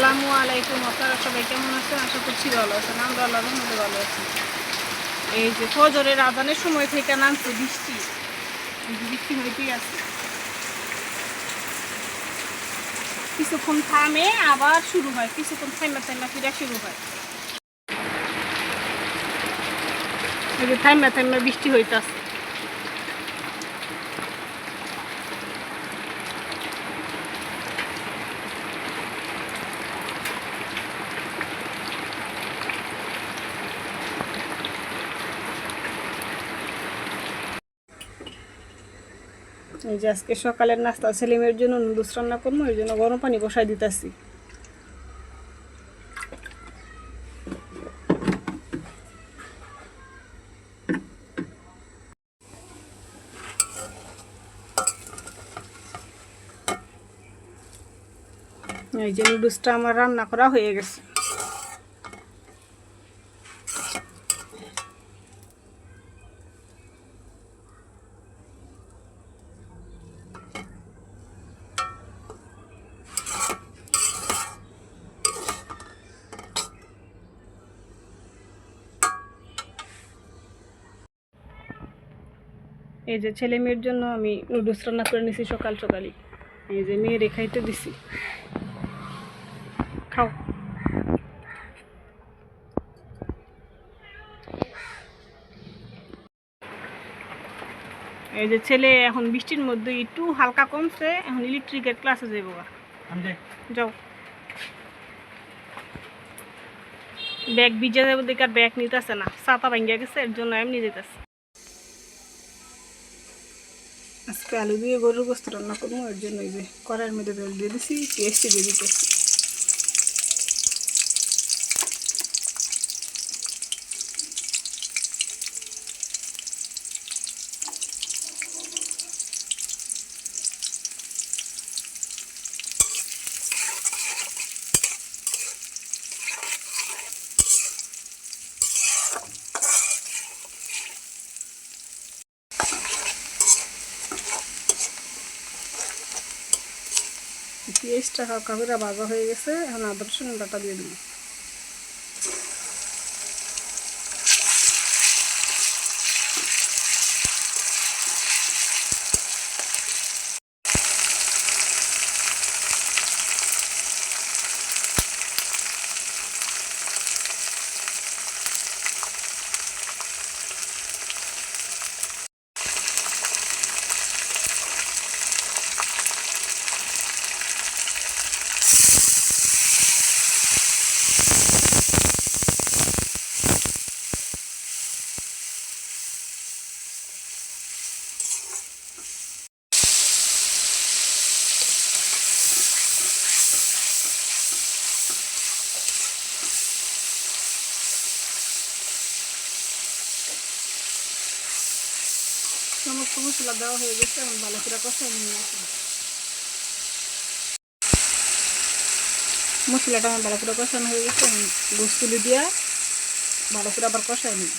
আসসালামু আলাইকুম। আপনারা সবাই কেমন আছেন? আশা করছি ভালো আছেন। আমরা আল্লাহর রহমতে ভালো আছি। এই যে ফজরের আজানের সময় থেকে নামছে বৃষ্টি, বৃষ্টি হইতেই আছে। কিছুক্ষণ থামে আবার শুরু হয়, কিছুক্ষণ থাইমা থাইমা ফিরা শুরু হয়। এই যে থাইমা থাইমা বৃষ্টি হইতেছে। এই যে আজকে সকালের নাস্তা ছেলেমেয়ের জন্য নুডলস রান্না করবো, এর জন্য গরম পানি বসাই দিতেছি। এই যে নুডলসটা আমার রান্না করা হয়ে গেছে। এই যে ছেলে মেয়ের জন্য আমি নুডলস রান্না করে নিছি সকাল সকালই। এই যে মেয়েরে খাইতে দিছি, খাও। এই যে ছেলে এখন বৃষ্টির মধ্যে একটু হালকা কমছে, এখন ইলেকট্রিকের ক্লাসে যাবো। যাও, ব্যাগ ভিজে যাবো দেখে আর ব্যাগ নিতেছে না, ছাতা ভাঙ্গিয়া গেছে, এর জন্য এমনি যেতেছে। আজকে আলু দিয়ে গরুর গোস্ত রান্না করবো, এর জন্য এই যে কড়াইয়ের মধ্যে তেল দিয়ে দিছি, পেঁয়াজটি দিয়ে দিতেছি। পেঁয়াজটা হালকা করে ভাজা হয়ে গেছে, এখন আদা রসুন বাটা দিয়ে দিই। সমস্ত মশলা দেওয়া হয়ে গেছে, এখন ভালো করে কষাই নিয়ে আসবো। মশলাটা আমার ভালো করে কষানো হয়ে গেছে, এখন গোস্তগুলি দিয়া ভালো করে আবার কষাই নিই।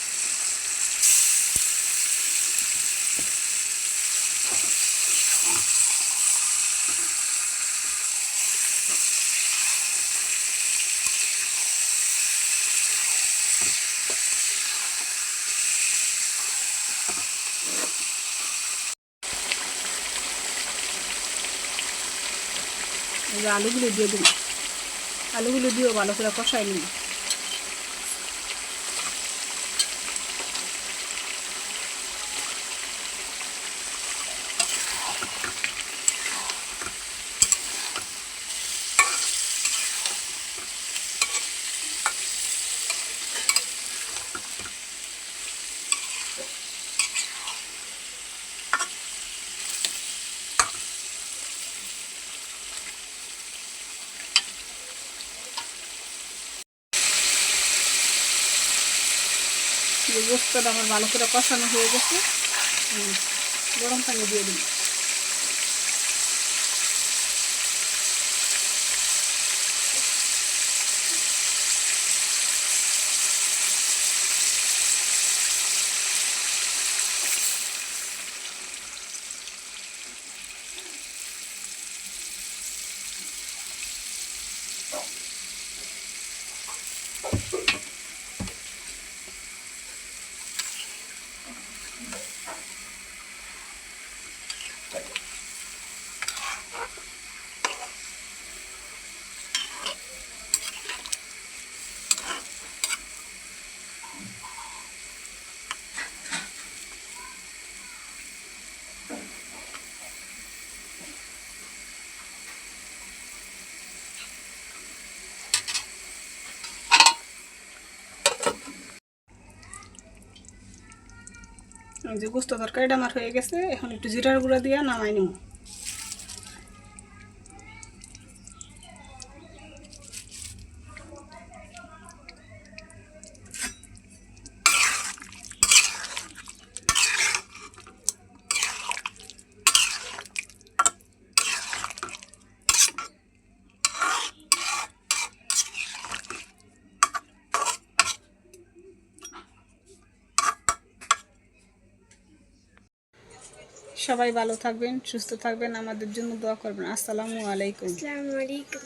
আলুগুলো দিয়ে দিন, আলুগুলো দিয়েও ভালো করে কষাই নিই। যে গোস্তটা আমার ভালো করে কষানো হয়ে গেছে, গরম পানি দিয়ে দিন। এই যে গোস্ত তরকারিটা আমার হয়ে গেছে, এখন একটু জিরার গুঁড়া দিয়ে নামাই নিব। সবাই ভালো থাকবেন, সুস্থ থাকবেন, আমাদের জন্য দোয়া করবেন। আসসালামু আলাইকুম। আসসালামু আলাইকুম।